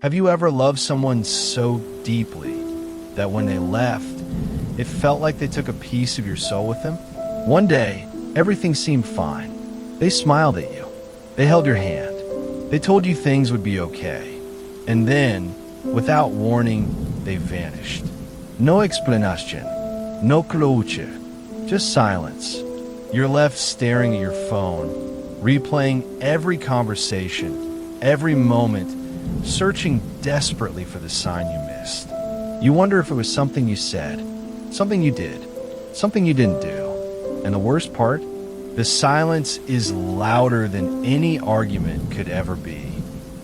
Have you ever loved someone so deeply that when they left, it felt like they took a piece of your soul with them? One day, everything seemed fine. They smiled at you. They held your hand. They told you things would be okay. And then, without warning, they vanished. No explanation, no closure, just silence. You're left staring at your phone, replaying every conversation, every moment, searching desperately for the sign you missed. You wonder if it was something you said, something you did, something you didn't do. And the worst part? The silence is louder than any argument could ever be.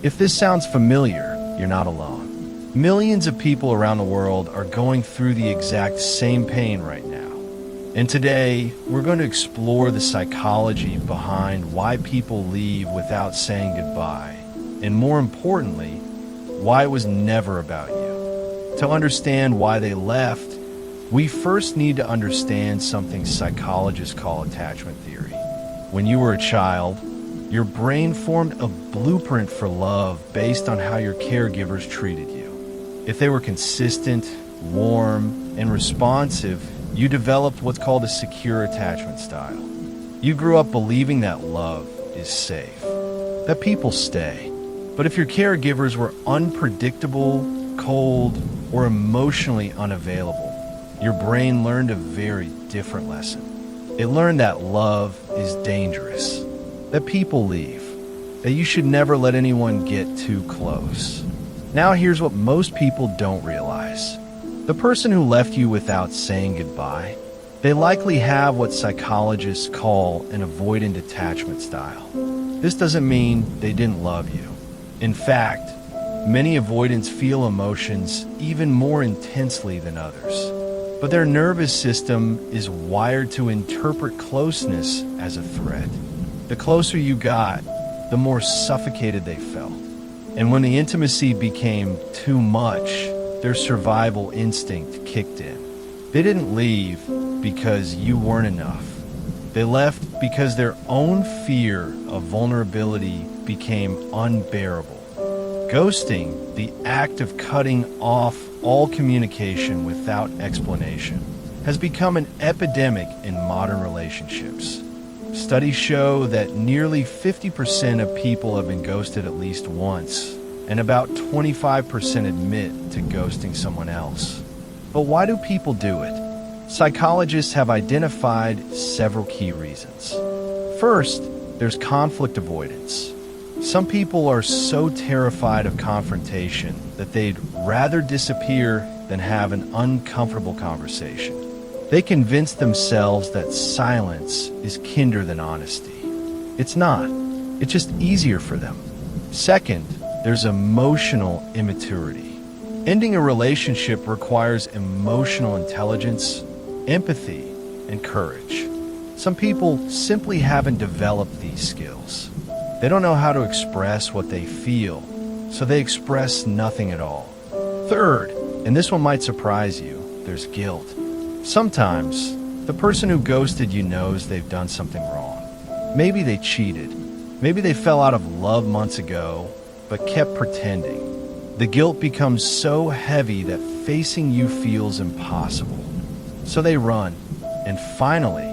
If this sounds familiar, you're not alone. Millions of people around the world are going through the exact same pain right now. And today, we're going to explore the psychology behind why people leave without saying goodbye. And more importantly, why it was never about you. To understand why they left, we first need to understand something psychologists call attachment theory. When you were a child, your brain formed a blueprint for love based on how your caregivers treated you. If they were consistent, warm, and responsive, you developed what's called a secure attachment style. You grew up believing that love is safe, that people stay. But if your caregivers were unpredictable, cold, or emotionally unavailable, your brain learned a very different lesson. It learned that love is dangerous, that people leave, that you should never let anyone get too close. Now here's what most people don't realize. The person who left you without saying goodbye, they likely have what psychologists call an avoidant attachment style. This doesn't mean they didn't love you. In fact, many avoidants feel emotions even more intensely than others. But their nervous system is wired to interpret closeness as a threat. The closer you got, the more suffocated they felt. And when the intimacy became too much, their survival instinct kicked in. They didn't leave because you weren't enough. They left because their own fear of vulnerability became unbearable. Ghosting, the act of cutting off all communication without explanation, has become an epidemic in modern relationships. Studies show that nearly 50% of people have been ghosted at least once, and about 25% admit to ghosting someone else. But why do people do it? Psychologists have identified several key reasons. First, there's conflict avoidance. Some people are so terrified of confrontation that they'd rather disappear than have an uncomfortable conversation. They convince themselves that silence is kinder than honesty. It's not. It's just easier for them. Second, there's emotional immaturity. Ending a relationship requires emotional intelligence, empathy, and courage. Some people simply haven't developed these skills. They don't know how to express what they feel, so they express nothing at all. Third, and this one might surprise you, there's guilt. Sometimes, the person who ghosted you knows they've done something wrong. Maybe they cheated. Maybe they fell out of love months ago, but kept pretending. The guilt becomes so heavy that facing you feels impossible. So they run. And finally,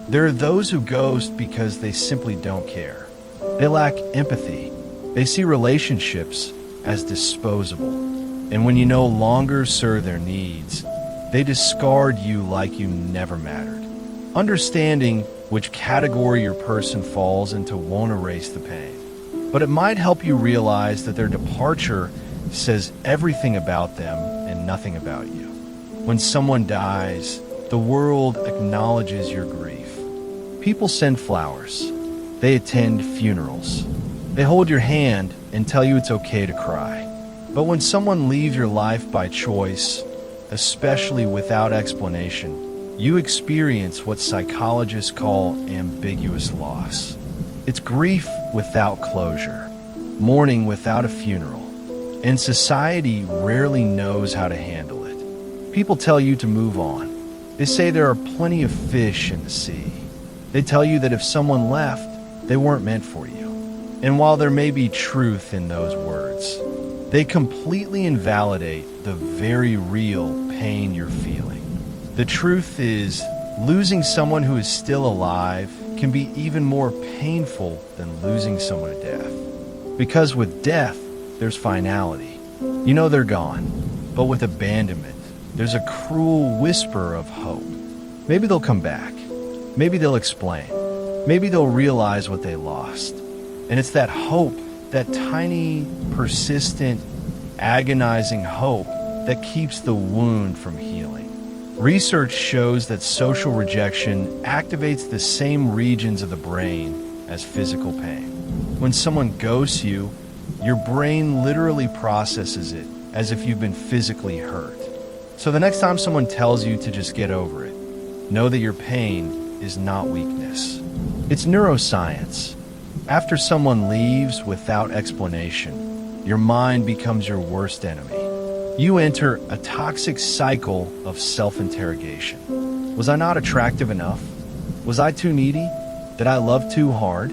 there are those who ghost because they simply don't care. They lack empathy. They see relationships as disposable. And when you no longer serve their needs, they discard you like you never mattered. Understanding which category your person falls into won't erase the pain. But it might help you realize that their departure says everything about them and nothing about you. When someone dies, the world acknowledges your grief. People send flowers. They attend funerals. They hold your hand and tell you it's okay to cry. But when someone leaves your life by choice, especially without explanation, you experience what psychologists call ambiguous loss. It's grief without closure, mourning without a funeral, and society rarely knows how to handle it. People tell you to move on. They say there are plenty of fish in the sea. They tell you that if someone left, they weren't meant for you. And while there may be truth in those words, They completely invalidate the very real pain you're feeling. The truth is, losing someone who is still alive can be even more painful than losing someone to death. Because with death, there's finality. You know they're gone. But with abandonment, there's a cruel whisper of hope. Maybe they'll come back. Maybe they'll explain. Maybe they'll realize what they lost. And it's that hope, that tiny, persistent, agonizing hope that keeps the wound from healing. Research shows that social rejection activates the same regions of the brain as physical pain. When someone ghosts you, your brain literally processes it as if you've been physically hurt. So the next time someone tells you to just get over it, know that your pain is not weakness. It's neuroscience. After someone leaves without explanation, your mind becomes your worst enemy. You enter a toxic cycle of self-interrogation. Was I not attractive enough? Was I too needy? Did I love too hard?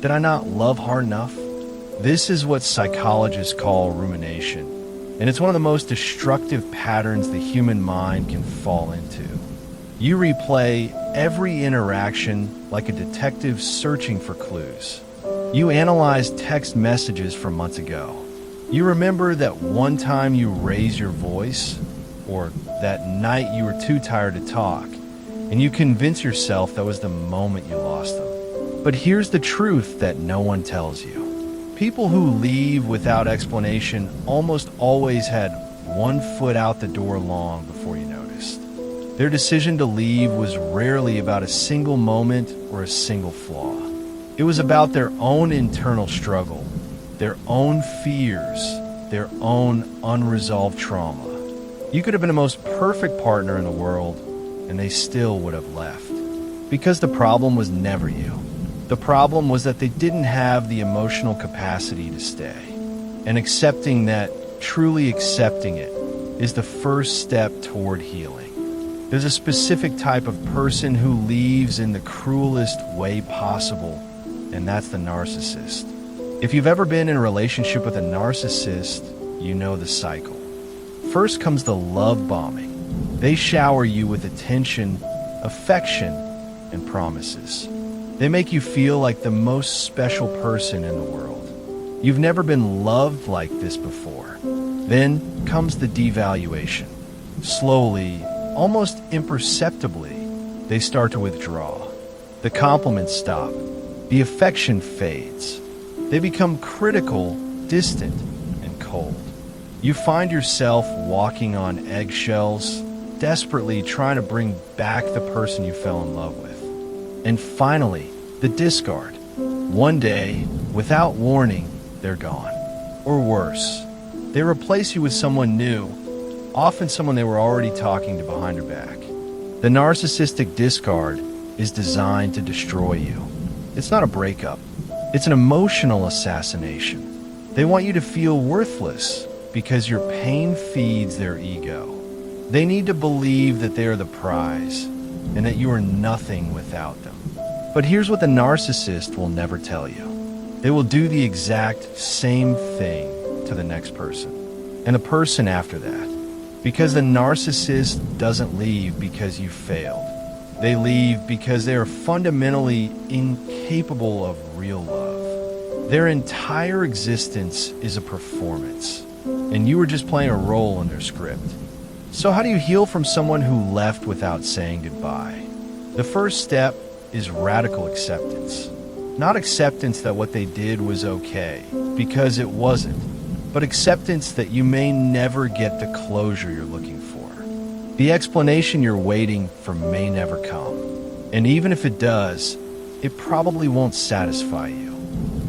Did I not love hard enough? This is what psychologists call rumination, and it's one of the most destructive patterns the human mind can fall into. You replay every interaction like a detective searching for clues. You analyze text messages from months ago. You remember that one time you raised your voice, or that night you were too tired to talk, and you convince yourself that was the moment you lost them. But here's the truth that no one tells you. People who leave without explanation almost always had one foot out the door long before you noticed. Their decision to leave was rarely about a single moment or a single flaw. It was about their own internal struggle, their own fears, their own unresolved trauma. You could have been the most perfect partner in the world, and they still would have left. Because the problem was never you. The problem was that they didn't have the emotional capacity to stay. And accepting that, truly accepting it, is the first step toward healing. There's a specific type of person who leaves in the cruelest way possible, and that's the narcissist. If you've ever been in a relationship with a narcissist, you know the cycle. First comes the love bombing. They shower you with attention, affection, and promises. They make you feel like the most special person in the world. You've never been loved like this before. Then comes the devaluation. Slowly, almost imperceptibly, they start to withdraw. The compliments stop. The affection fades. They become critical, distant, and cold. You find yourself walking on eggshells, desperately trying to bring back the person you fell in love with. And finally, the discard. One day, without warning, they're gone. Or worse, they replace you with someone new, often someone they were already talking to behind your back. The narcissistic discard is designed to destroy you. It's not a breakup. It's an emotional assassination. They want you to feel worthless because your pain feeds their ego. They need to believe that they are the prize and that you are nothing without them. But here's what the narcissist will never tell you. They will do the exact same thing to the next person and the person after that. Because the narcissist doesn't leave because you failed. They leave because they are fundamentally incapable of real love. Their entire existence is a performance, and you are just playing a role in their script. So how do you heal from someone who left without saying goodbye? The first step is radical acceptance. Not acceptance that what they did was okay, because it wasn't, but acceptance that you may never get the closure you're looking for. The explanation you're waiting for may never come. And even if it does, it probably won't satisfy you.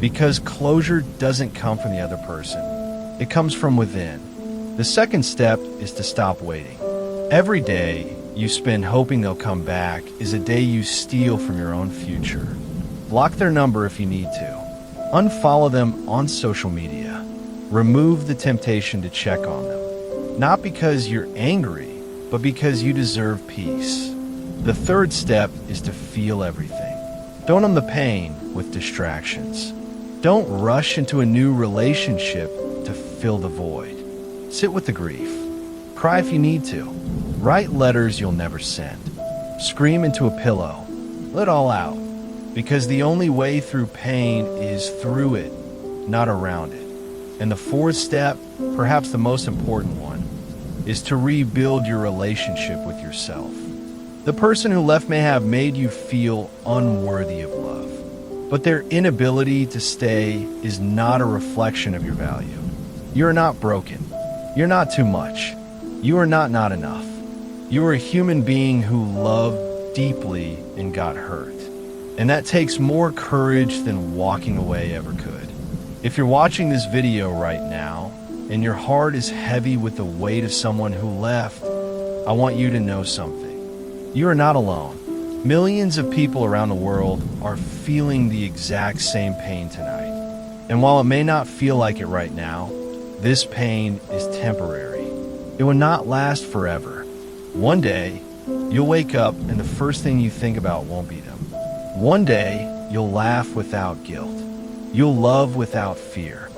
Because closure doesn't come from the other person. It comes from within. The second step is to stop waiting. Every day you spend hoping they'll come back is a day you steal from your own future. Block their number if you need to. Unfollow them on social media. Remove the temptation to check on them. Not because you're angry, but because you deserve peace. The third step is to feel everything. Don't numb the pain with distractions. Don't rush into a new relationship to fill the void. Sit with the grief. Cry if you need to. Write letters you'll never send. Scream into a pillow. Let it all out. Because the only way through pain is through it, not around it. And the fourth step, perhaps the most important one, is to rebuild your relationship with yourself. The person who left may have made you feel unworthy of love, but their inability to stay is not a reflection of your value. You're not broken. You're not too much. You are not enough. You are a human being who loved deeply and got hurt. And that takes more courage than walking away ever could. If you're watching this video right now, and your heart is heavy with the weight of someone who left, I want you to know something. You are not alone. Millions of people around the world are feeling the exact same pain tonight. And while it may not feel like it right now, this pain is temporary. It will not last forever. One day, you'll wake up and the first thing you think about won't be them. One day, you'll laugh without guilt. You'll love without fear.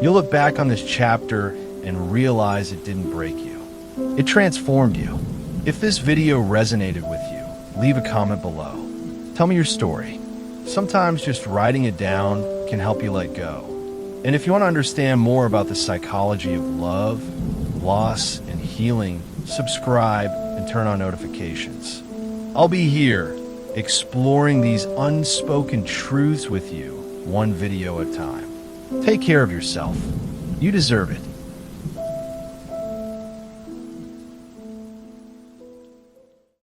You'll look back on this chapter and realize it didn't break you. It transformed you. If this video resonated with you, leave a comment below. Tell me your story. Sometimes just writing it down can help you let go. And if you want to understand more about the psychology of love, loss, and healing, subscribe and turn on notifications. I'll be here exploring these unspoken truths with you, one video at a time. Take care of yourself. You deserve it.